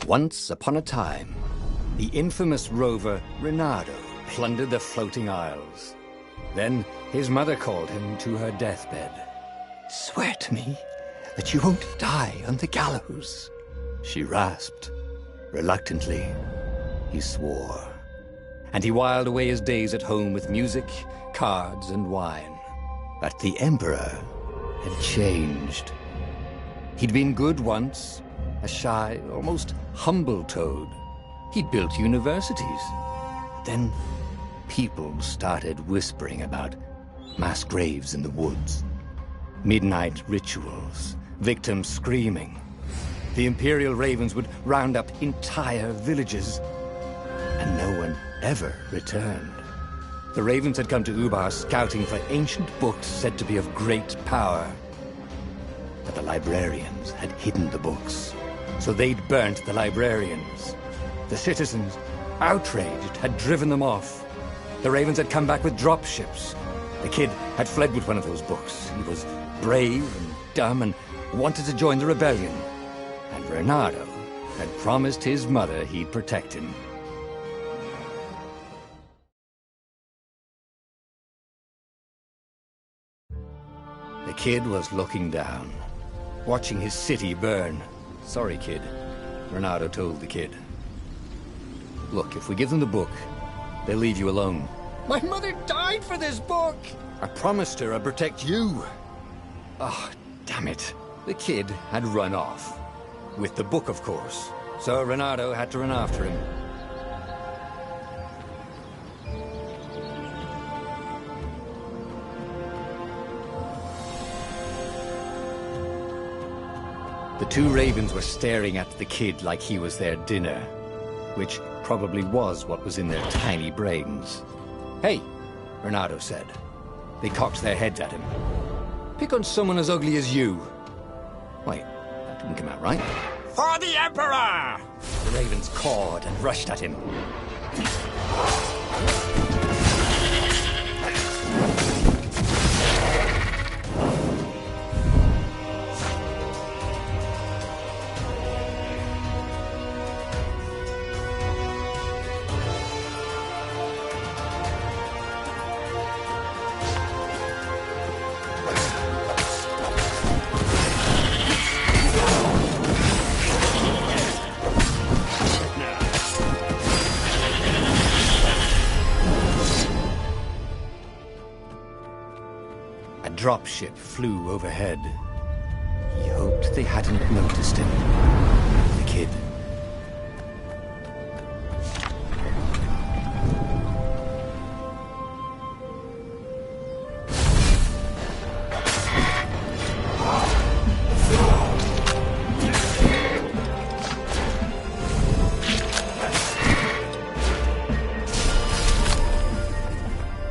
Once upon a time, the infamous rover Reynardo plundered the floating isles. Then his mother called him to her deathbed. "Swear to me that you won't die on the gallows," she rasped. Reluctantly, he swore. And he whiled away his days at home with music, cards, and wine. But the Emperor had changed. He'd been good once, a shy, almost humble toad. He'd built universities. Then people started whispering about mass graves in the woods, midnight rituals, victims screaming. The Imperial Ravens would round up entire villages, and no one ever returned. The Ravens had come to Ubar scouting for ancient books said to be of great power. But the librarians had hidden the books, so they'd burnt the librarians. The citizens, outraged, had driven them off. The Ravens had come back with dropships. The kid had fled with one of those books. He was brave and dumb and wanted to join the rebellion. And Reynardo had promised his mother he'd protect him. The kid was looking down, watching his city burn. "Sorry, kid," Reynardo told the kid. "Look, if we give them the book, they'll leave you alone." "My mother died for this book!" "I promised her I'd protect you." Oh, damn it. The kid had run off. With the book, of course. So Reynardo had to run after him. The two Ravens were staring at the kid like he was their dinner, which probably was what was in their tiny brains. "Hey," Reynardo said. They cocked their heads at him. "Pick on someone as ugly as you." Wait, that didn't come out right. "For the Emperor!" The Ravens cawed and rushed at him. A dropship flew overhead. He hoped they hadn't noticed him. The kid.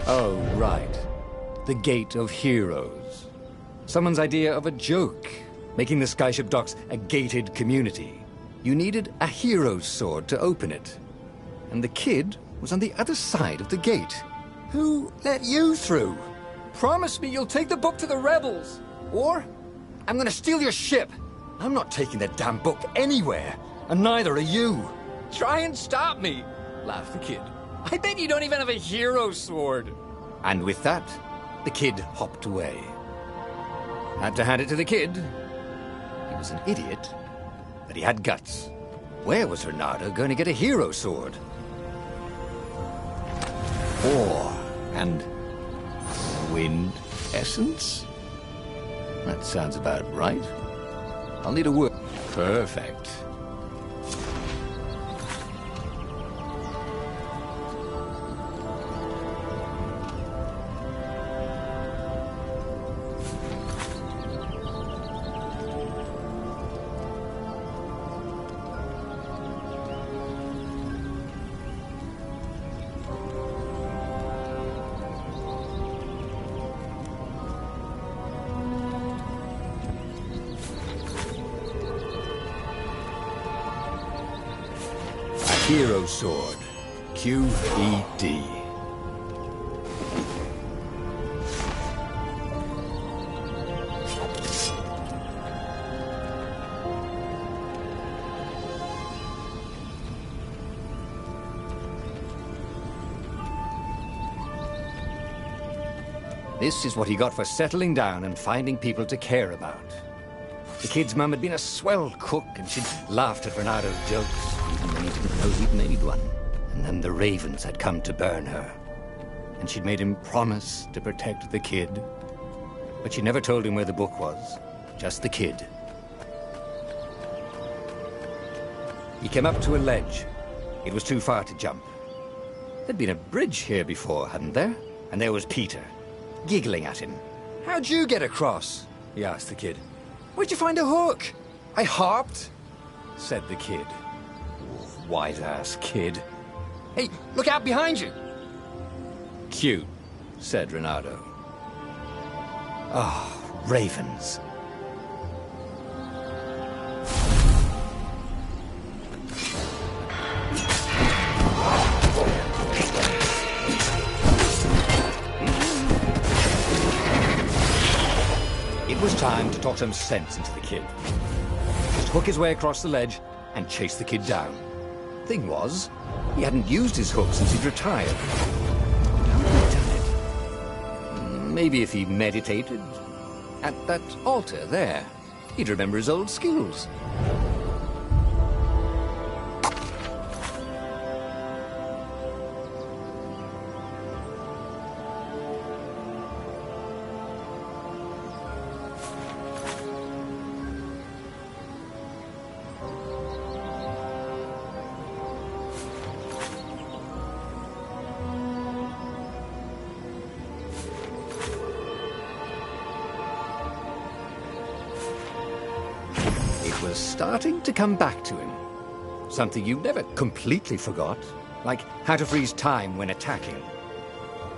Oh, right. The Gate of Heroes. Someone's idea of a joke, making the Skyship docks a gated community. You needed a hero's sword to open it. And the kid was on the other side of the gate. Who let you through? Promise me you'll take the book to the rebels, or I'm gonna steal your ship. I'm not taking that damn book anywhere, and neither are you. Try and stop me, laughed the kid. I bet you don't even have a hero's sword. And with that, the kid hopped away. Had to hand it to the kid. He was an idiot, but he had guts. Where was Reynardo going to get a hero sword? Ore and wind essence? That sounds about right. I'll need a word. Perfect. Hero Sword. QED. This is what he got for settling down and finding people to care about. The kid's mum had been a swell cook, and she'd laughed at Renado's jokes, even when he didn't know he'd made one. And then the ravens had come to burn her. And she'd made him promise to protect the kid. But she never told him where the book was, just the kid. He came up to a ledge. It was too far to jump. There'd been a bridge here before, hadn't there? And there was Peter, giggling at him. "How'd you get across?" he asked the kid. "Where'd you find a hook?" "I hopped," said the kid. Wise-ass kid. "Hey, look out behind you!" "Cute," said Renado. Oh, ravens. It was time to talk some sense into the kid. Just hook his way across the ledge and chase the kid down. Thing was, he hadn't used his hook since he'd retired. How had he done it? Maybe if he meditated at that altar there, he'd remember his old skills. Was starting to come back to him. Something you never completely forgot, like how to freeze time when attacking.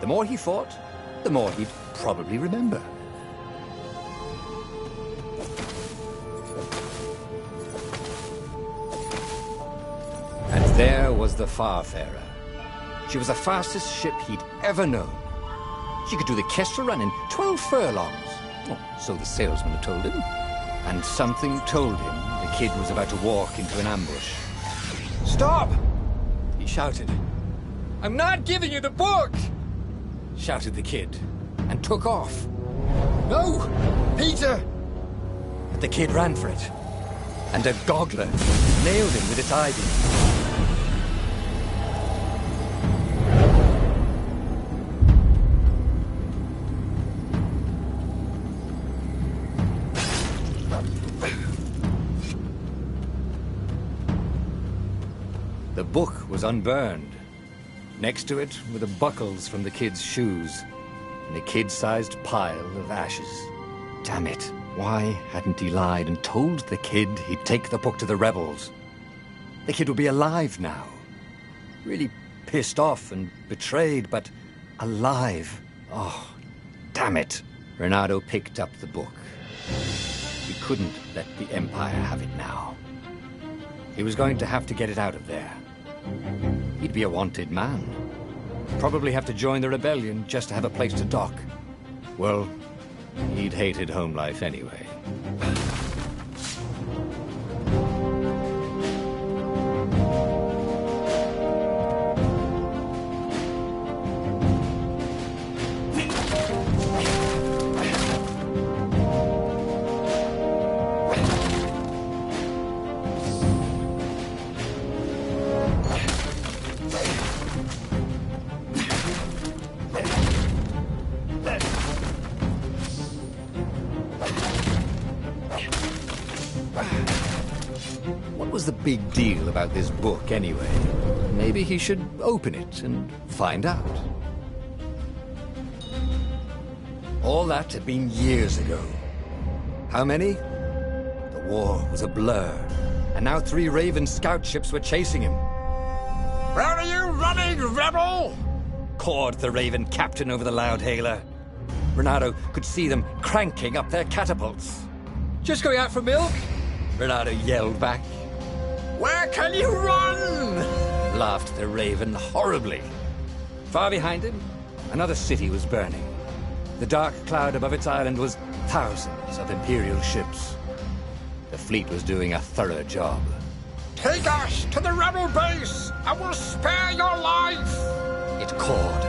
The more he fought, the more he'd probably remember. And there was the Farfarer. She was the fastest ship he'd ever known. She could do the Kestra run in 12 furlongs. Oh, so the salesman had told him. And something told him the kid was about to walk into an ambush. "Stop!" he shouted. "I'm not giving you the book!" shouted the kid, and took off. "No! Peter!" But the kid ran for it, and a goggler nailed him with its eye-beam. The book was unburned. Next to it were the buckles from the kid's shoes, and a kid-sized pile of ashes. Damn it, why hadn't he lied and told the kid he'd take the book to the rebels? The kid would be alive now. Really pissed off and betrayed, but alive. Oh, damn it. Renado picked up the book. He couldn't let the Empire have it now. He was going to have to get it out of there. He'd be a wanted man. Probably have to join the rebellion just to have a place to dock. Well, he'd hated home life anyway. What was the big deal about this book, anyway? Maybe he should open it and find out. All that had been years ago. How many? The war was a blur, and now 3 Raven scout ships were chasing him. "Where are you running, rebel?" cawed the Raven captain over the loudhailer. Renado could see them cranking up their catapults. "Just going out for milk?" Renado yelled back. "Where can you run?" laughed the Raven horribly. Far behind him, another city was burning. The dark cloud above its island was thousands of Imperial ships. The fleet was doing a thorough job. "Take us to the rebel base, and we'll spare your life!" it called.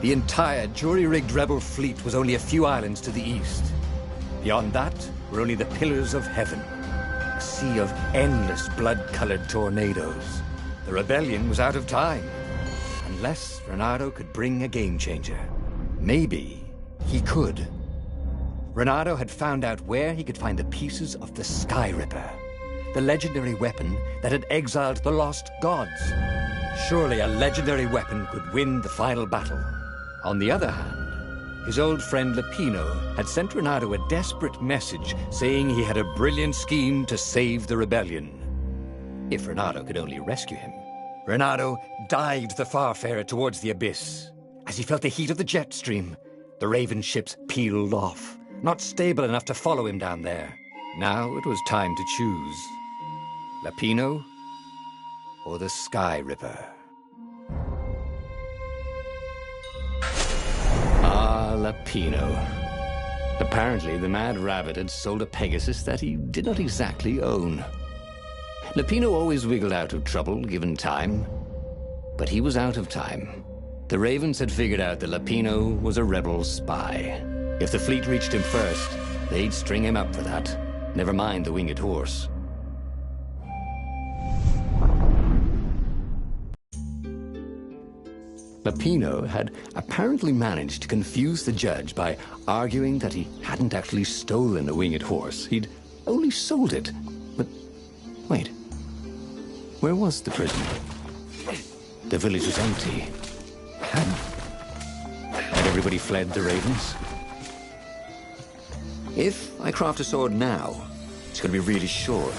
The entire jury-rigged rebel fleet was only a few islands to the east. Beyond that were only the pillars of heaven, a sea of endless blood-colored tornadoes. The rebellion was out of time, unless Reynardo could bring a game-changer. Maybe he could. Reynardo had found out where he could find the pieces of the Sky Ripper, the legendary weapon that had exiled the lost gods. Surely a legendary weapon could win the final battle. On the other hand, his old friend Lapino had sent Reynardo a desperate message saying he had a brilliant scheme to save the rebellion. If Reynardo could only rescue him. Reynardo dived the Farfarer towards the abyss. As he felt the heat of the jet stream, the Raven ships peeled off, not stable enough to follow him down there. Now it was time to choose. Lapino or the Sky Ripper? Ah, Lapino. Apparently, the Mad Rabbit had sold a Pegasus that he did not exactly own. Lapino always wiggled out of trouble, given time. But he was out of time. The Ravens had figured out that Lapino was a rebel spy. If the fleet reached him first, they'd string him up for that. Never mind the winged horse. Lapino had apparently managed to confuse the judge by arguing that he hadn't actually stolen a winged horse. He'd only sold it. But wait, where was the prison? The village was empty. Had everybody fled the Ravens? If I craft a sword now, it's going to be really short.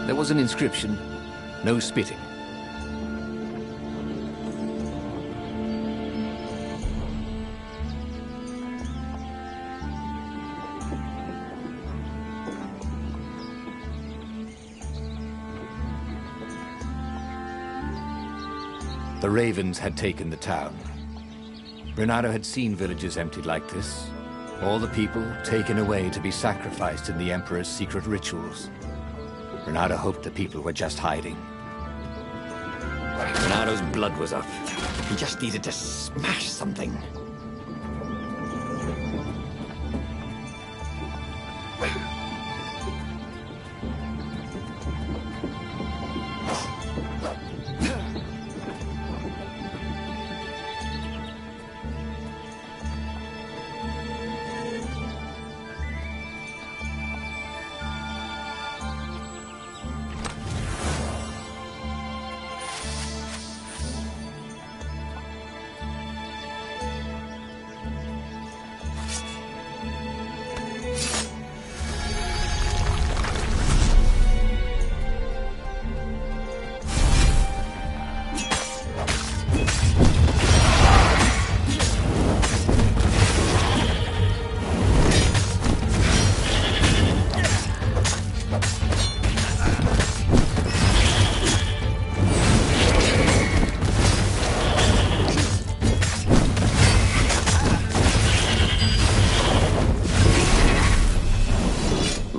There was an inscription, no spitting. The Ravens had taken the town. Reynardo had seen villages emptied like this. All the people taken away to be sacrificed in the Emperor's secret rituals. Reynardo hoped the people were just hiding. Reynardo's blood was up. He just needed to smash something.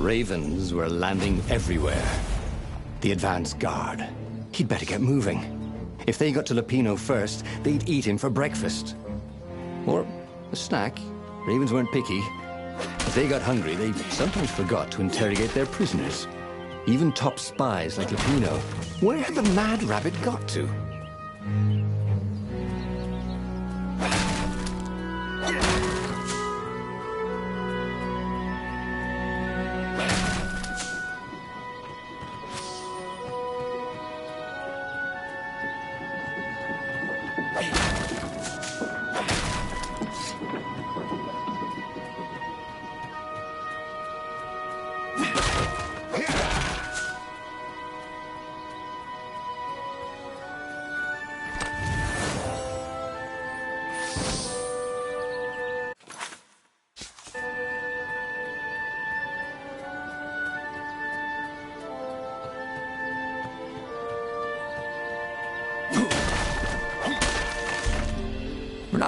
Ravens were landing everywhere. The advance guard. He'd better get moving. If they got to Lapino first, they'd eat him for breakfast. Or a snack. Ravens weren't picky. If they got hungry, they sometimes forgot to interrogate their prisoners. Even top spies like Lapino. Where had the Mad Rabbit got to?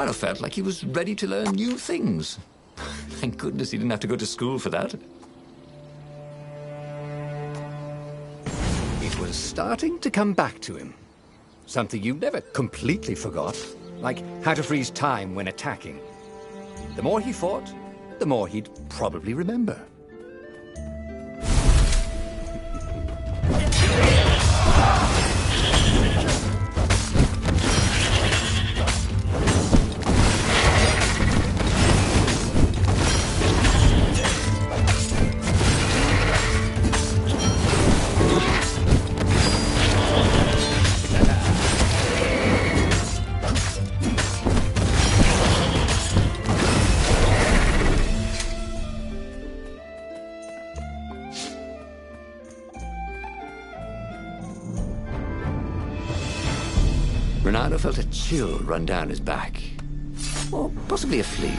Renato felt like he was ready to learn new things. Thank goodness he didn't have to go to school for that. It was starting to come back to him. Something you never completely forgot, like how to freeze time when attacking. The more he fought, the more he'd probably remember. Renato felt a chill run down his back. Or possibly a flea.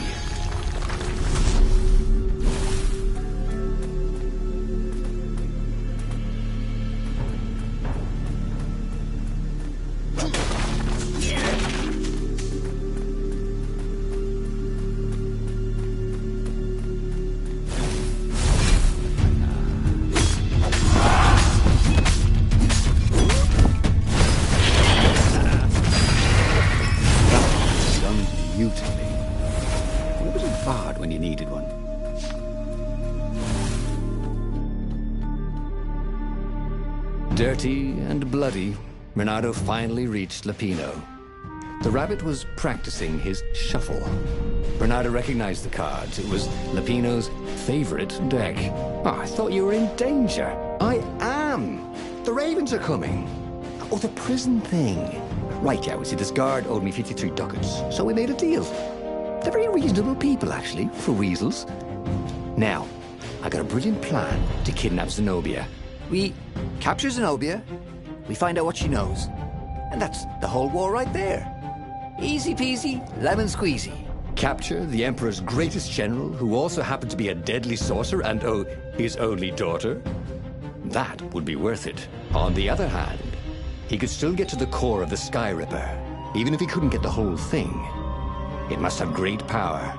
Dirty and bloody, Renato finally reached Lapino. The rabbit was practicing his shuffle. Renato recognized the cards. It was Lapino's favorite deck. Oh, I thought you were in danger. I am. The ravens are coming. Oh, the prison thing. Right, yeah, we see this guard owed me 53 ducats, so we made a deal. They're very reasonable people, actually, for weasels. Now, I got a brilliant plan to kidnap Zenobia. We capture Zenobia, we find out what she knows, and that's the whole war right there. Easy peasy, lemon squeezy. Capture the Emperor's greatest general, who also happened to be a deadly sorcerer and, oh, his only daughter? That would be worth it. On the other hand, he could still get to the core of the Sky Ripper, even if he couldn't get the whole thing. It must have great power.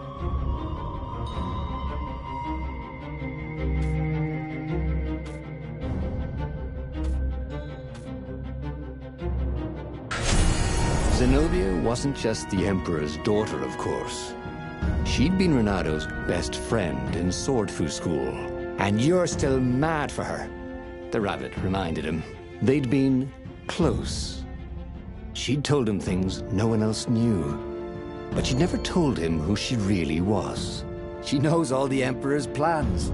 Zenobia wasn't just the Emperor's daughter, of course. She'd been Renato's best friend in Sword Fu school. And you're still mad for her, the rabbit reminded him. They'd been close. She'd told him things no one else knew. But she'd never told him who she really was. She knows all the Emperor's plans,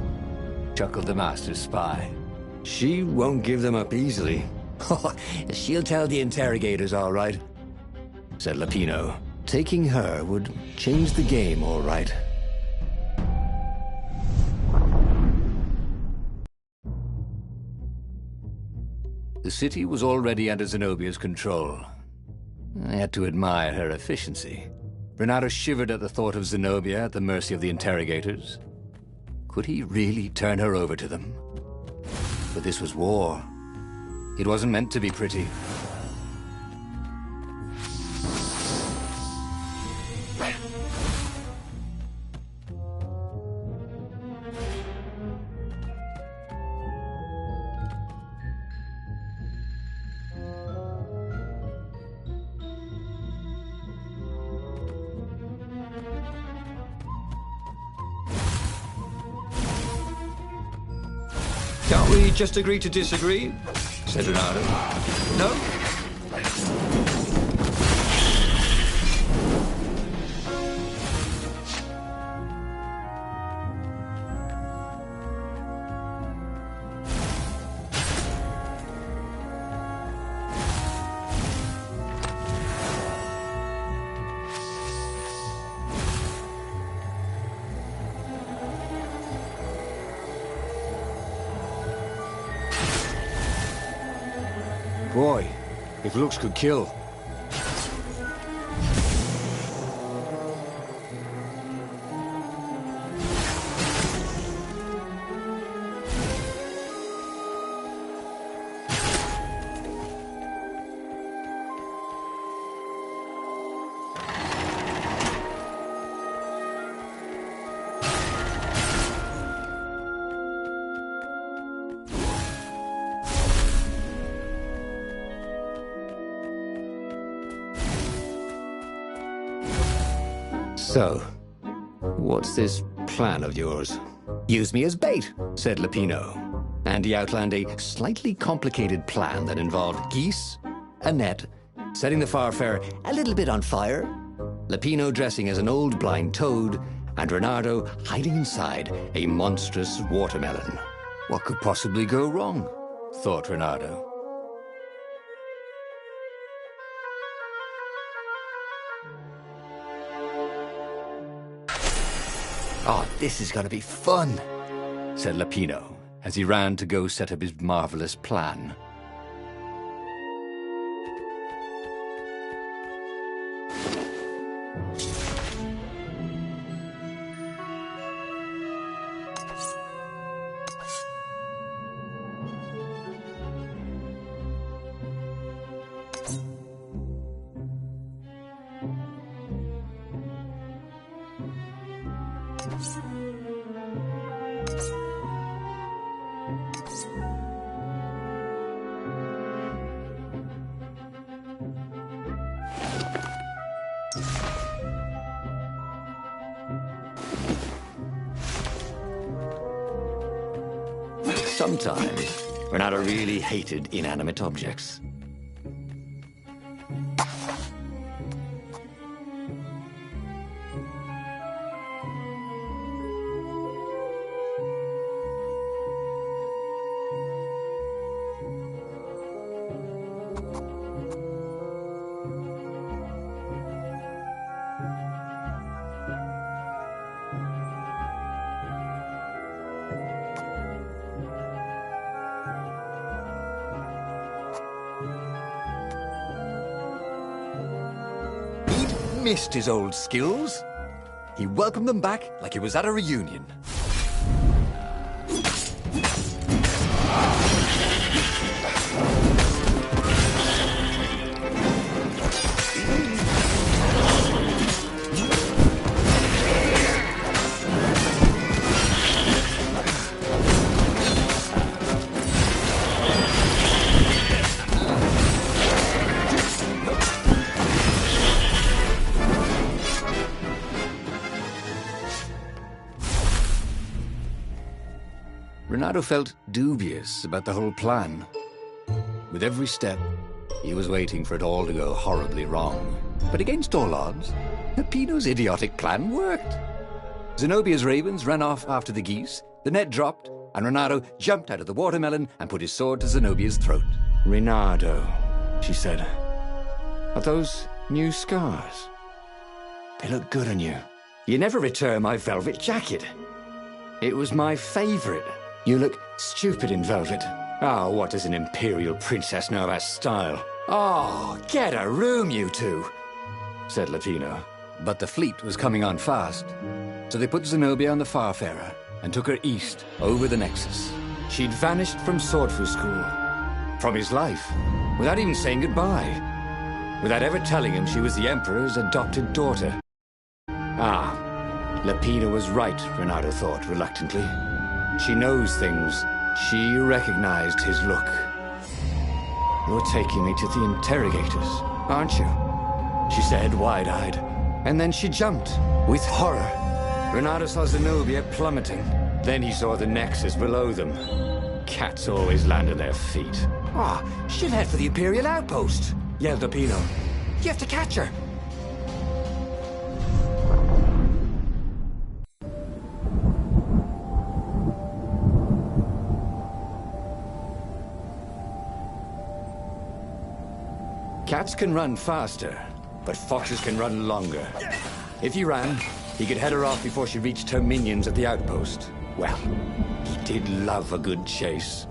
chuckled the master spy. She won't give them up easily. She'll tell the interrogators, all right, said Lapino. Taking her would change the game, all right. The city was already under Zenobia's control. I had to admire her efficiency. Renato shivered at the thought of Zenobia at the mercy of the interrogators. Could he really turn her over to them? But this was war. It wasn't meant to be pretty. Can't we just agree to disagree? Said Renato. No? Boy, if looks could kill. So, what's this plan of yours? Use me as bait. Said Lupino, and he outlined a slightly complicated plan that involved geese, a net, setting the Farfarer A little bit on fire. Lupino dressing as an old blind toad, and Reynardo hiding inside a monstrous watermelon. What could possibly go wrong? Thought Reynardo. Oh, this is gonna be fun, said Lupino as he ran to go set up his marvelous plan. Sometimes, Reynardo really hated inanimate objects. Missed his old skills. He welcomed them back like he was at a reunion. Reynardo felt dubious about the whole plan. With every step, he was waiting for it all to go horribly wrong. But against all odds, Lupino's idiotic plan worked. Zenobia's ravens ran off after the geese, the net dropped, and Reynardo jumped out of the watermelon and put his sword to Zenobia's throat. "Reynardo," she said, "are those new scars? They look good on you. You never returned my velvet jacket. It was my favorite. You look stupid in velvet. Oh, what does an imperial princess know about style? Oh, get a room, you two," said Lupino. But the fleet was coming on fast, so they put Zenobia on the Farfarer and took her east over the Nexus. She'd vanished from Swordfu School, from his life, without even saying goodbye, without ever telling him she was the Emperor's adopted daughter. Ah, Lupino was right, Reynardo thought reluctantly. She knows things. She recognized his look. "You're taking me to the interrogators, aren't you?" she said, wide-eyed. And then she jumped, with horror. Reynardo saw Zenobia plummeting. Then he saw the Nexus below them. Cats always land on their feet. "Ah, she'll head for the Imperial outpost," yelled Lupino. "You have to catch her." Cats can run faster, but foxes can run longer. If he ran, he could head her off before she reached her minions at the outpost. Well, he did love a good chase.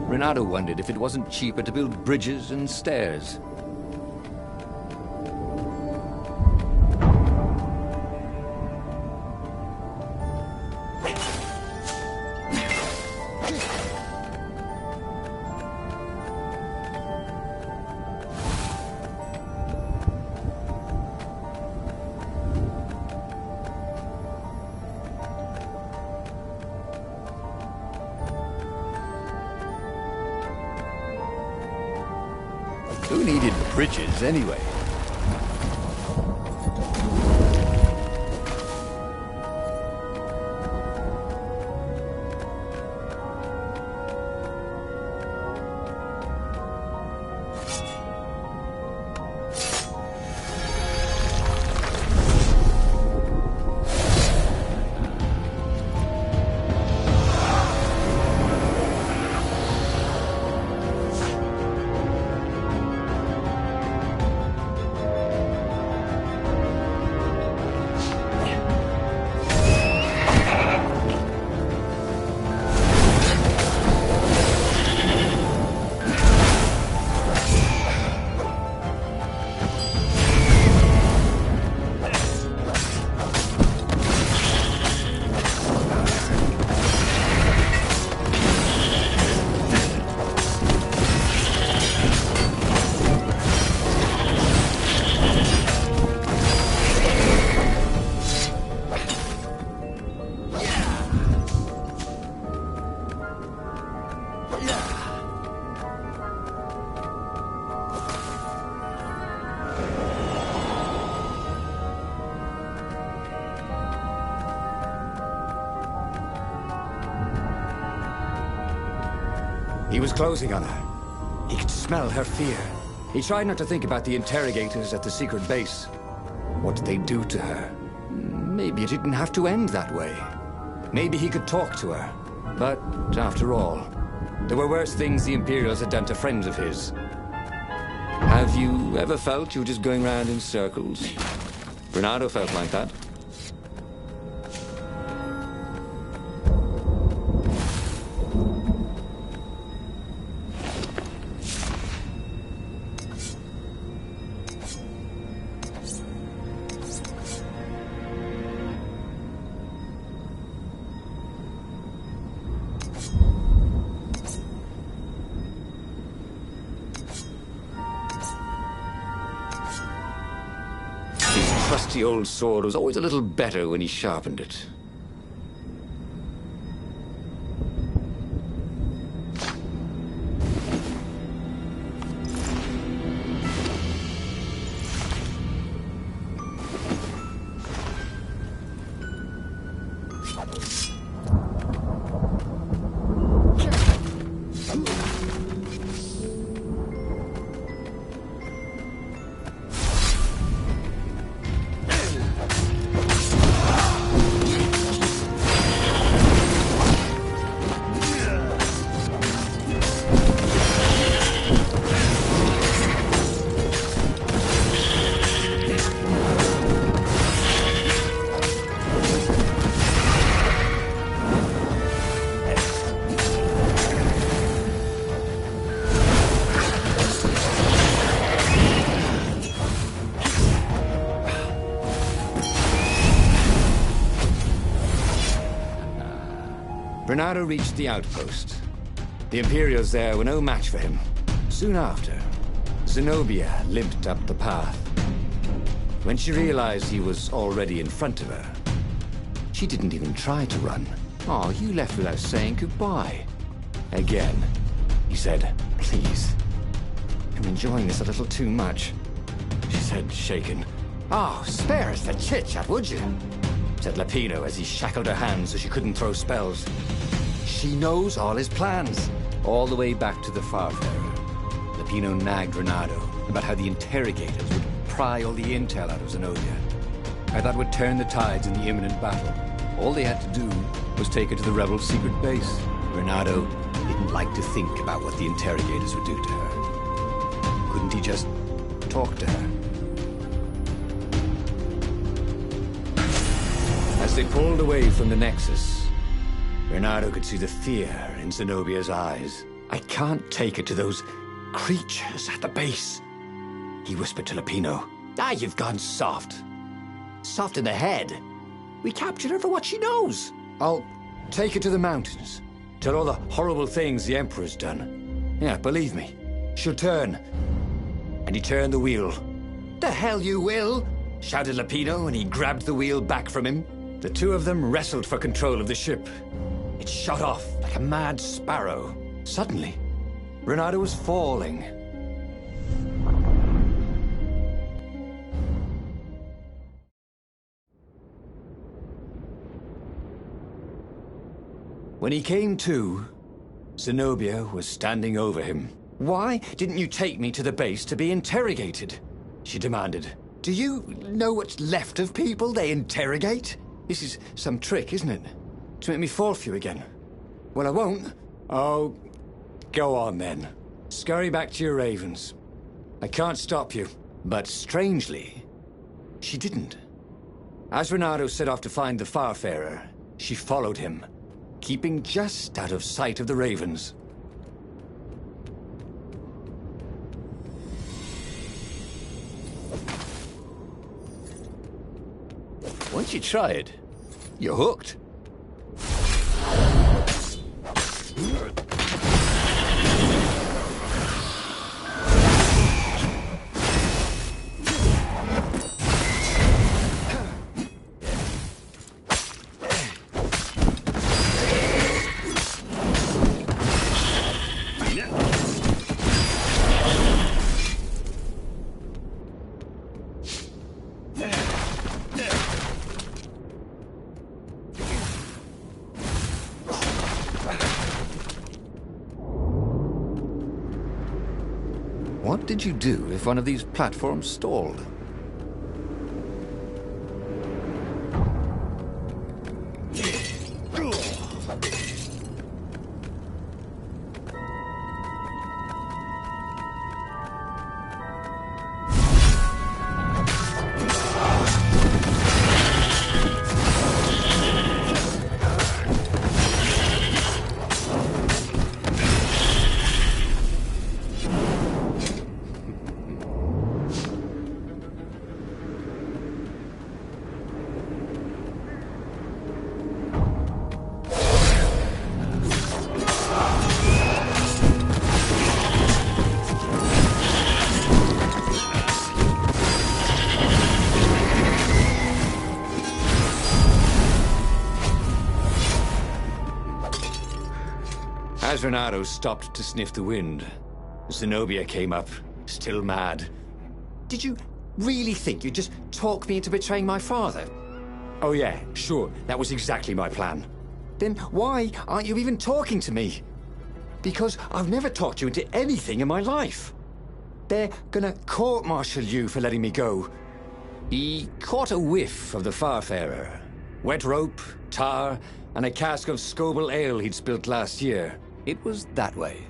Reynardo wondered if it wasn't cheaper to build bridges and stairs. Who needed bridges anyway? He was closing on her. He could smell her fear. He tried not to think about the interrogators at the secret base. What did they do to her? Maybe it didn't have to end that way. Maybe he could talk to her. But, after all, there were worse things the Imperials had done to friends of his. Have you ever felt you were just going round in circles? Bernardo felt like that. The old sword was always a little better when he sharpened it. Bernardo reached the outpost. The Imperials there were no match for him. Soon after, Zenobia limped up the path. When she realized he was already in front of her, she didn't even try to run. Oh, you left without saying goodbye. Again, he said, "Please, I'm enjoying this a little too much," she said, shaken. "Oh, spare us the chit-chat, would you?" said Lapino as he shackled her hands so she couldn't throw spells. She knows all his plans. All the way back to the Farfarer, Lapino nagged Renato about how the interrogators would pry all the intel out of Zenobia. How that would turn the tides in the imminent battle. All they had to do was take her to the rebel secret base. Renato didn't like to think about what the interrogators would do to her. Couldn't he just talk to her? As they pulled away from the Nexus, Renato could see the fear in Zenobia's eyes. "I can't take her to those creatures at the base," he whispered to Lapino. "Ah, you've gone soft. Soft in the head. We captured her for what she knows. I'll take her to the mountains. Tell all the horrible things the Emperor's done. Yeah, believe me, she'll turn." And he turned the wheel. "The hell you will!" shouted Lapino, and he grabbed the wheel back from him. The two of them wrestled for control of the ship. It shot off like a mad sparrow. Suddenly, Renato was falling. When he came to, Zenobia was standing over him. "Why didn't you take me to the base to be interrogated?" she demanded. "Do you know what's left of people they interrogate? This is some trick, isn't it? To make me fall for you again. Well, I won't. Oh, go on then. Scurry back to your ravens. I can't stop you." But strangely, she didn't. As Renato set off to find the Farfarer, she followed him, keeping just out of sight of the ravens. Once you try it, you're hooked. What did you do if one of these platforms stalled? As Renato stopped to sniff the wind, Zenobia came up, still mad. "Did you really think you'd just talk me into betraying my father?" "Oh yeah, sure, that was exactly my plan." "Then why aren't you even talking to me?" "Because I've never talked you into anything in my life. They're gonna court-martial you for letting me go." He caught a whiff of the Farfarer. Wet rope, tar, and a cask of Scobel ale he'd spilt last year. It was that way.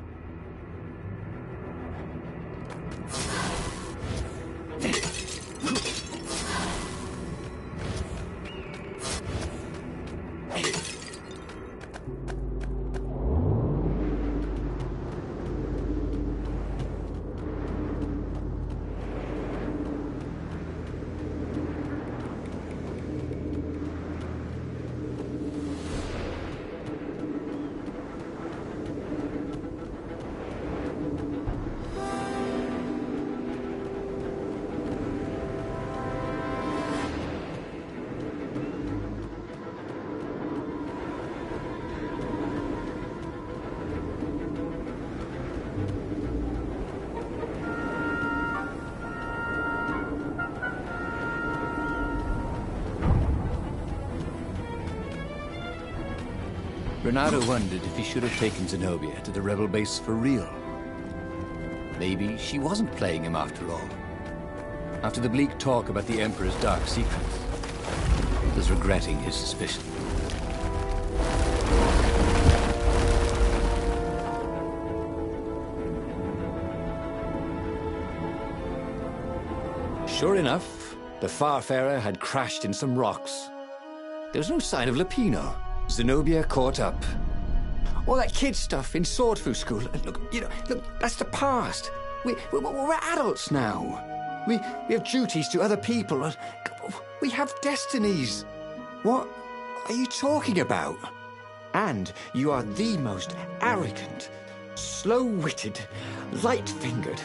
Renato wondered if he should have taken Zenobia to the rebel base for real. Maybe she wasn't playing him after all. After the bleak talk about the Emperor's dark secrets, he was regretting his suspicion. Sure enough, the Farfarer had crashed in some rocks. There was no sign of Lupino. Zenobia caught up. All that kid stuff in Swordfu School. Look, that's the past. We're adults now. We have duties to other people. We have destinies. What are you talking about? And you are the most arrogant, slow-witted, light-fingered,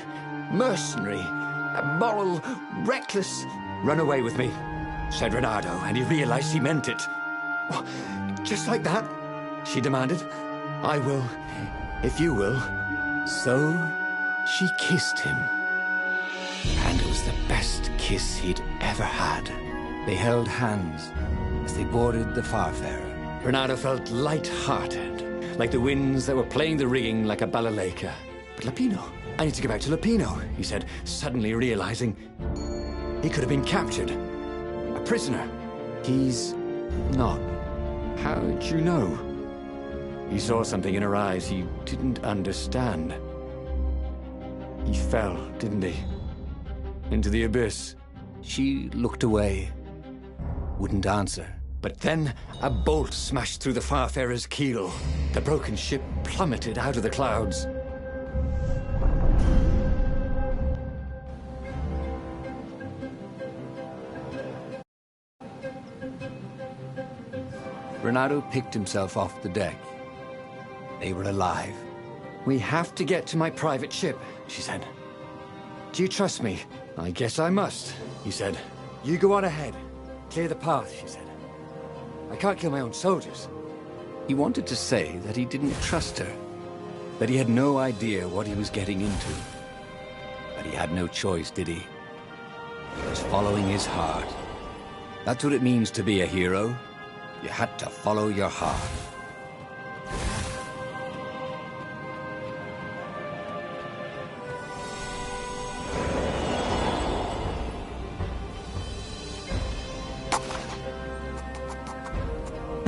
mercenary, immoral, reckless... "Run away with me," said Renato, and he realized he meant it. "What? Just like that?" she demanded. "I will, if you will." So she kissed him. And it was the best kiss he'd ever had. They held hands as they boarded the Farfarer. Renato felt light-hearted, like the winds that were playing the rigging like a balalaika. But Lapino, I need to get back to Lapino, he said, suddenly realizing he could have been captured. A prisoner. He's not. How'd you know? He saw something in her eyes he didn't understand. He fell, didn't he? Into the abyss. She looked away, wouldn't answer. But then a bolt smashed through the Farfarer's keel. The broken ship plummeted out of the clouds. Renato picked himself off the deck. They were alive. We have to get to my private ship, she said. Do you trust me? I guess I must, he said. You go on ahead. Clear the path, she said. I can't kill my own soldiers. He wanted to say that he didn't trust her, that he had no idea what he was getting into. But he had no choice, did he? He was following his heart. That's what it means to be a hero. You had to follow your heart.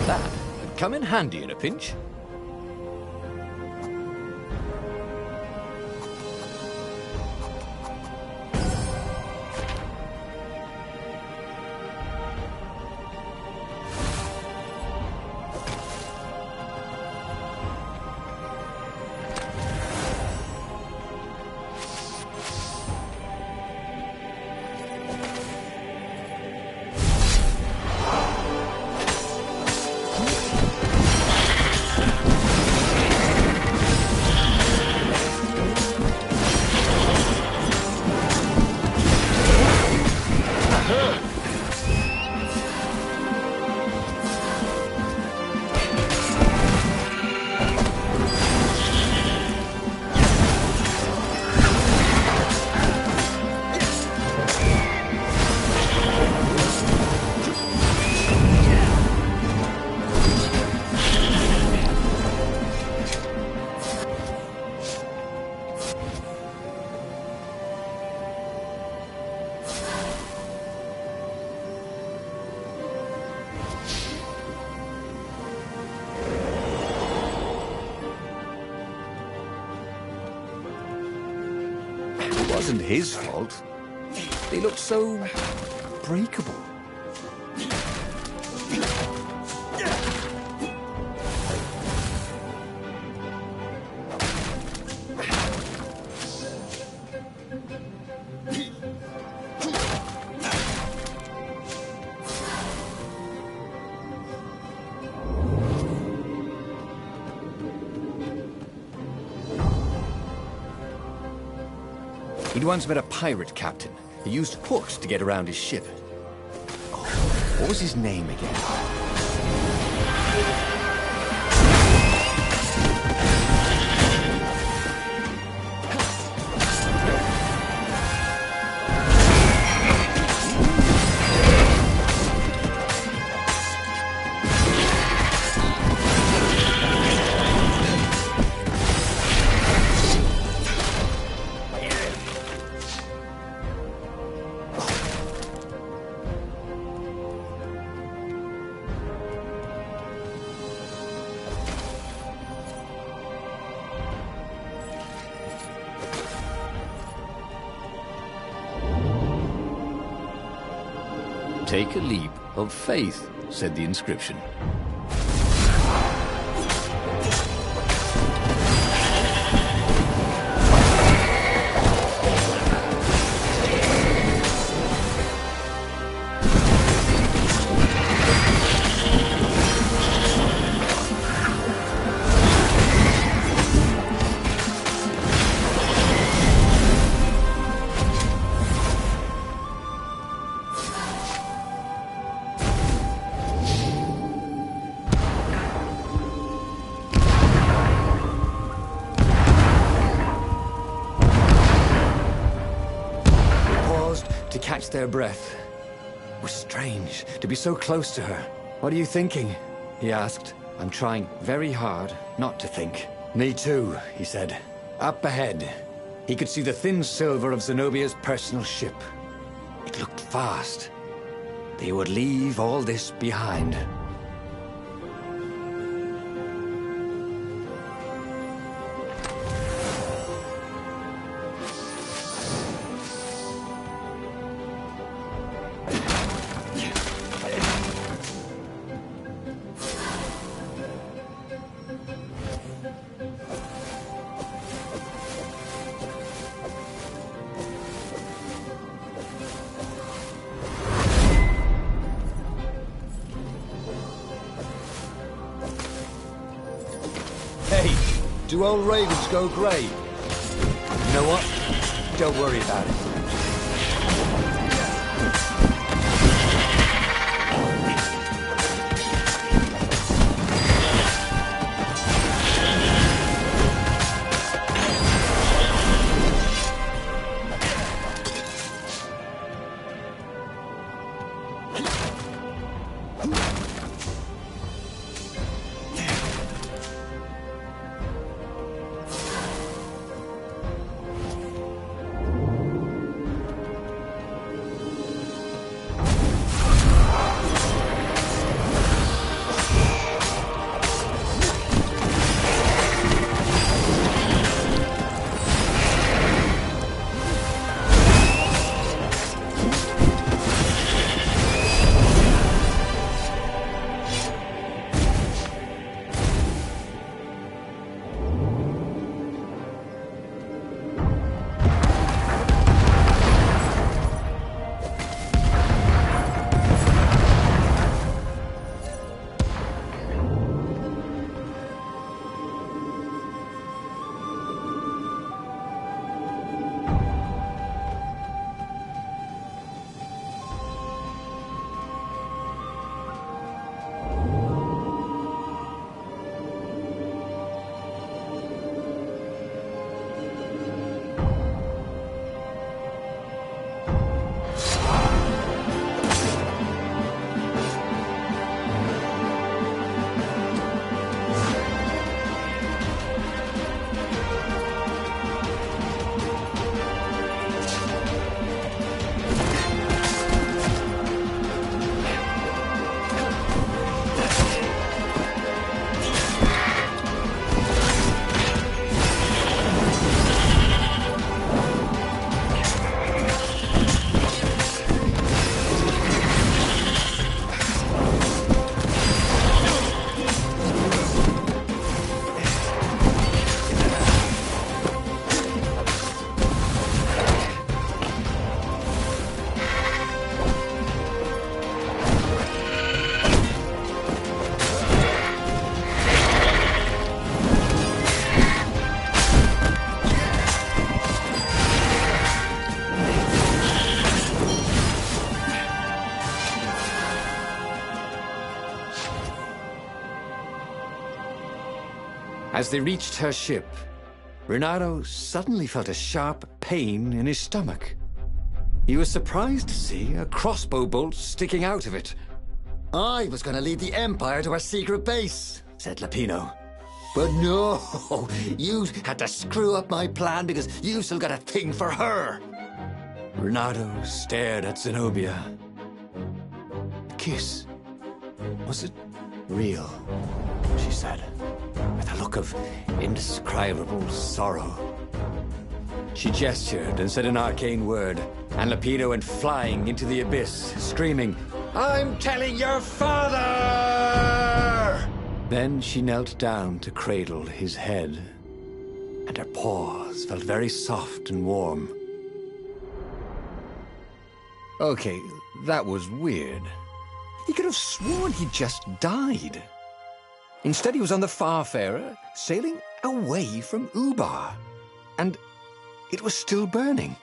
That would come in handy in a pinch. It wasn't his fault. They looked so breakable. He'd once met a pirate captain who used hooks to get around his ship. Oh, what was his name again? Take a leap of faith, said the inscription. To catch their breath. It was strange to be so close to her. What are you thinking? he asked. I'm trying very hard not to think. Me too, he said. Up ahead, he could see the thin silver of Zenobia's personal ship. It looked fast. They would leave all this behind. Do old ravens go grey? You know what? Don't worry about it. As they reached her ship, Renato suddenly felt a sharp pain in his stomach. He was surprised to see a crossbow bolt sticking out of it. I was going to lead the Empire to our secret base, said Lapino. But no, you had to screw up my plan because you still got a thing for her. Renato stared at Zenobia. The kiss, was it real? She said, with a look of indescribable sorrow. She gestured and said an arcane word, and Lapino went flying into the abyss, screaming, "I'm telling your father!" Then she knelt down to cradle his head, and her paws felt very soft and warm. Okay, that was weird. He could have sworn he just died. Instead, he was on the Farfarer, sailing away from Ubar. And it was still burning.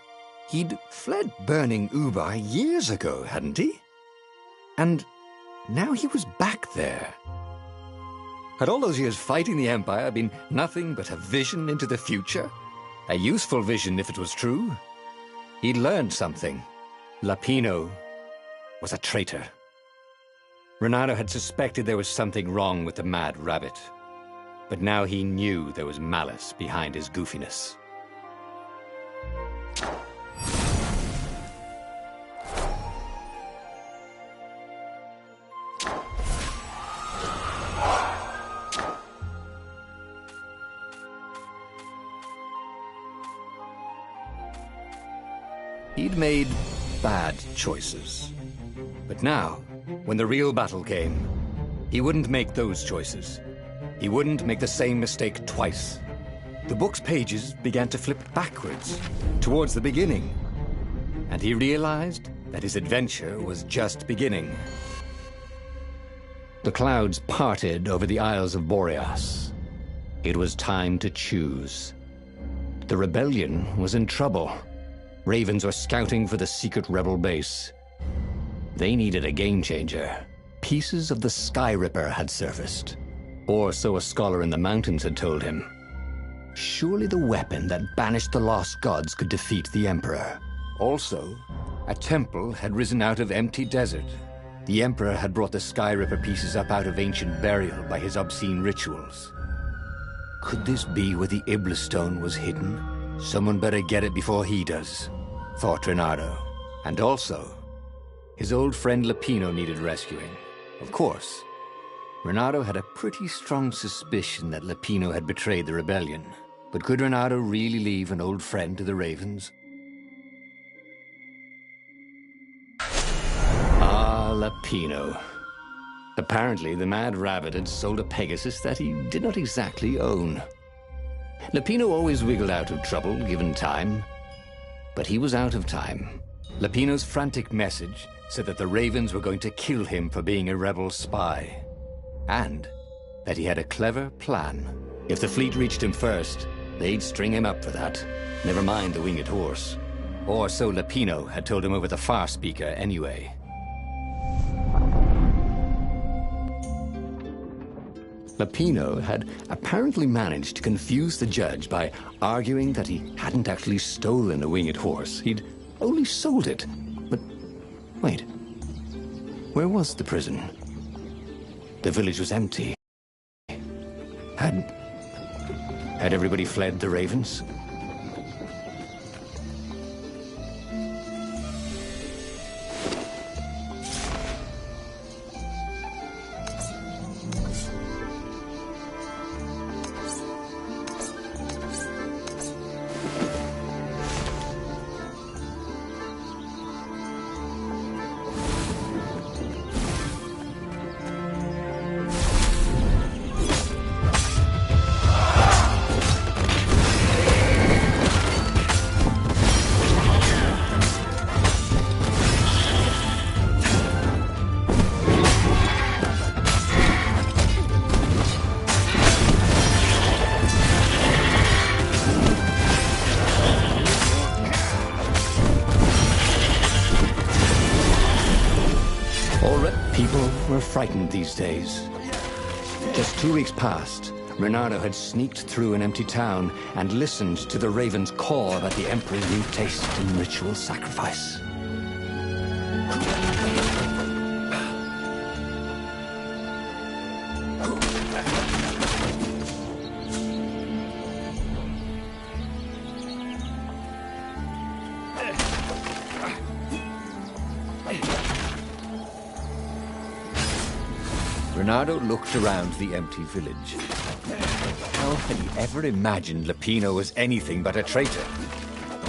He'd fled burning Ubar years ago, hadn't he? And now he was back there. Had all those years fighting the Empire been nothing but a vision into the future? A useful vision if it was true. He'd learned something. Lapino was a traitor. Renato had suspected there was something wrong with the Mad Rabbit, but now he knew there was malice behind his goofiness. He'd made bad choices. But now, when the real battle came, he wouldn't make those choices. He wouldn't make the same mistake twice. The book's pages began to flip backwards, towards the beginning. And he realized that his adventure was just beginning. The clouds parted over the Isles of Boreas. It was time to choose. The rebellion was in trouble. Ravens were scouting for the secret rebel base. They needed a game-changer. Pieces of the Sky Ripper had surfaced. Or so a scholar in the mountains had told him. Surely the weapon that banished the lost gods could defeat the Emperor. Also, a temple had risen out of empty desert. The Emperor had brought the Sky Ripper pieces up out of ancient burial by his obscene rituals. Could this be where the Iblis stone was hidden? Someone better get it before he does, thought Renato. And also, his old friend Lapino needed rescuing. Of course, Renato had a pretty strong suspicion that Lapino had betrayed the rebellion. But could Renato really leave an old friend to the Ravens? Ah, Lapino. Apparently, the Mad Rabbit had sold a Pegasus that he did not exactly own. Lapino always wiggled out of trouble, given time. But he was out of time. Lapino's frantic message said that the Ravens were going to kill him for being a rebel spy. And that he had a clever plan. If the fleet reached him first, they'd string him up for that. Never mind the winged horse. Or so Lapino had told him over the far speaker anyway. Lapino had apparently managed to confuse the judge by arguing that he hadn't actually stolen a winged horse. He'd only sold it. But wait, where was the prison? The village was empty. Had everybody fled the Ravens? Frightened these days. Just 2 weeks past, Renato had sneaked through an empty town and listened to the Ravens call about the Emperor's new taste in ritual sacrifice. Renato looked around the empty village. How had he ever imagined Lapino was anything but a traitor?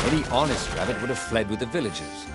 Any honest rabbit would have fled with the villagers.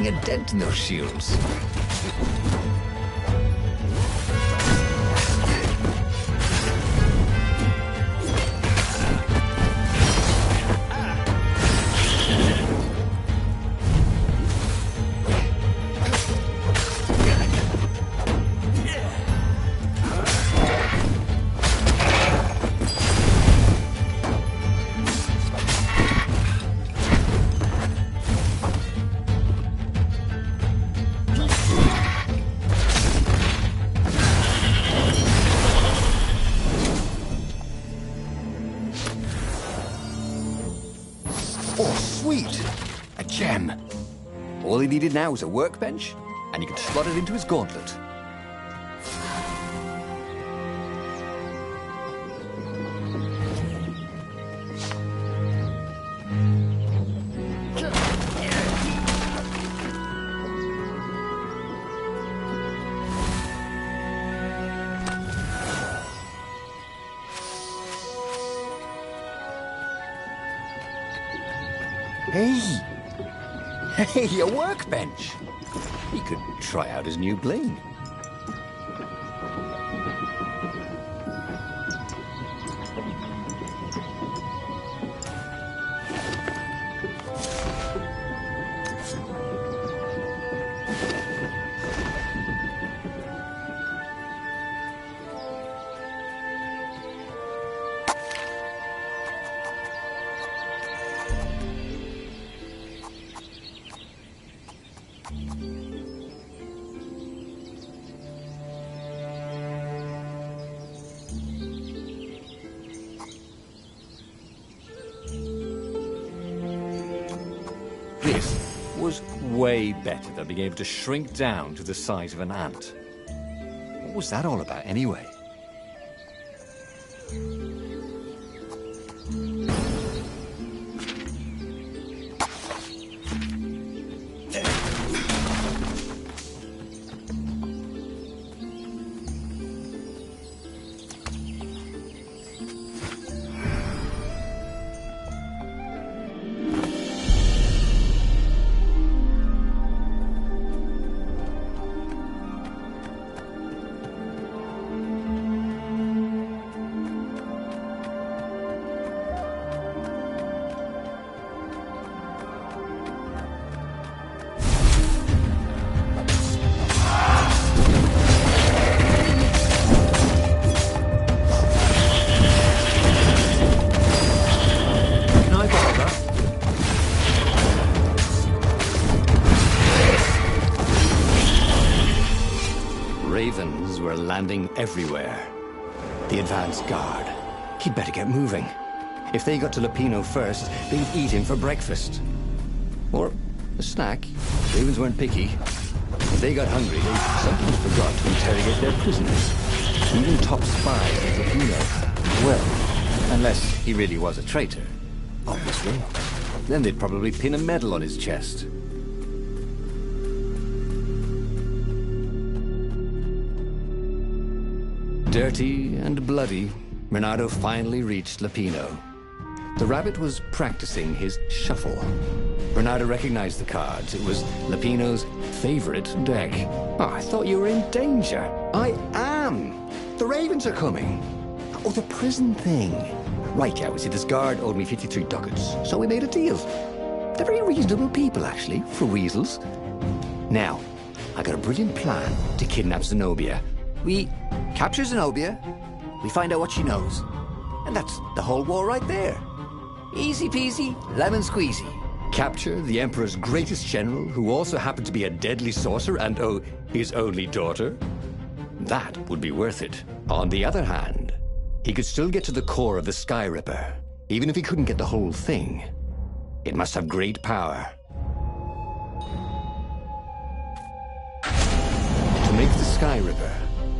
A dent in those shields. All he needed now was a workbench, and he could slot it into his gauntlet. Hey, a workbench! He could try out his new bling. This was way better than being able to shrink down to the size of an ant. What was that all about, anyway? Ravens were landing everywhere. The advance guard. He'd better get moving. If they got to Lupino first, they'd eat him for breakfast. Or a snack. Ravens weren't picky. If they got hungry, they sometimes forgot to interrogate their prisoners. Even top spies like Lupino. Well, unless he really was a traitor. Obviously. Then they'd probably pin a medal on his chest. Dirty and bloody, Renato finally reached Lupino. The rabbit was practicing his shuffle. Renato recognized the cards. It was Lupino's favorite deck. Oh, I thought you were in danger. I am. The ravens are coming. Oh, the prison thing. Right, yeah, see, this guard owed me 53 ducats, so we made a deal. They're very reasonable people, actually, for weasels. Now, I got a brilliant plan to kidnap Zenobia. We capture Zenobia, we find out what she knows, and that's the whole war right there. Easy peasy, lemon squeezy. Capture the Emperor's greatest general, who also happened to be a deadly sorcerer and, oh, his only daughter? That would be worth it. On the other hand, he could still get to the core of the Sky Ripper, even if he couldn't get the whole thing. It must have great power. To make the Sky Ripper,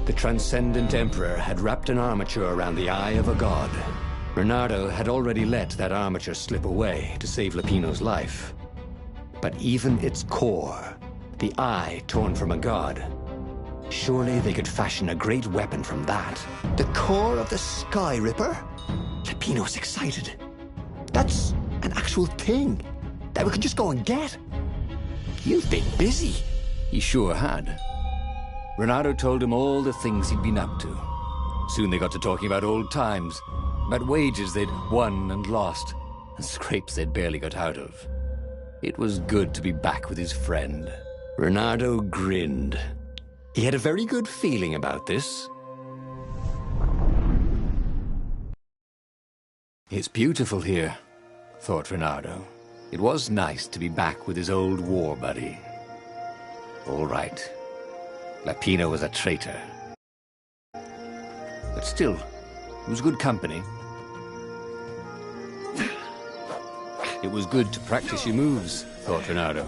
the Transcendent Emperor had wrapped an armature around the eye of a god. Bernardo had already let that armature slip away to save Lupino's life. But even its core, the eye torn from a god, surely they could fashion a great weapon from that. The core of the Sky Ripper? Lupino's excited. That's an actual thing that we could just go and get. You've been busy. He sure had. Renato told him all the things he'd been up to. Soon they got to talking about old times, about wages they'd won and lost, and scrapes they'd barely got out of. It was good to be back with his friend. Renato grinned. He had a very good feeling about this. It's beautiful here, thought Renato. It was nice to be back with his old war buddy. All right. Lupino was a traitor. But still, it was good company. It was good to practice your moves, thought Renato.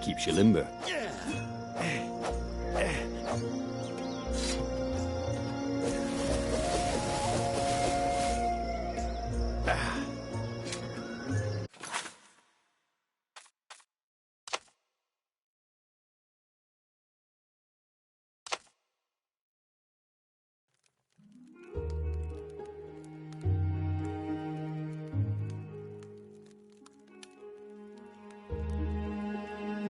Keeps you limber.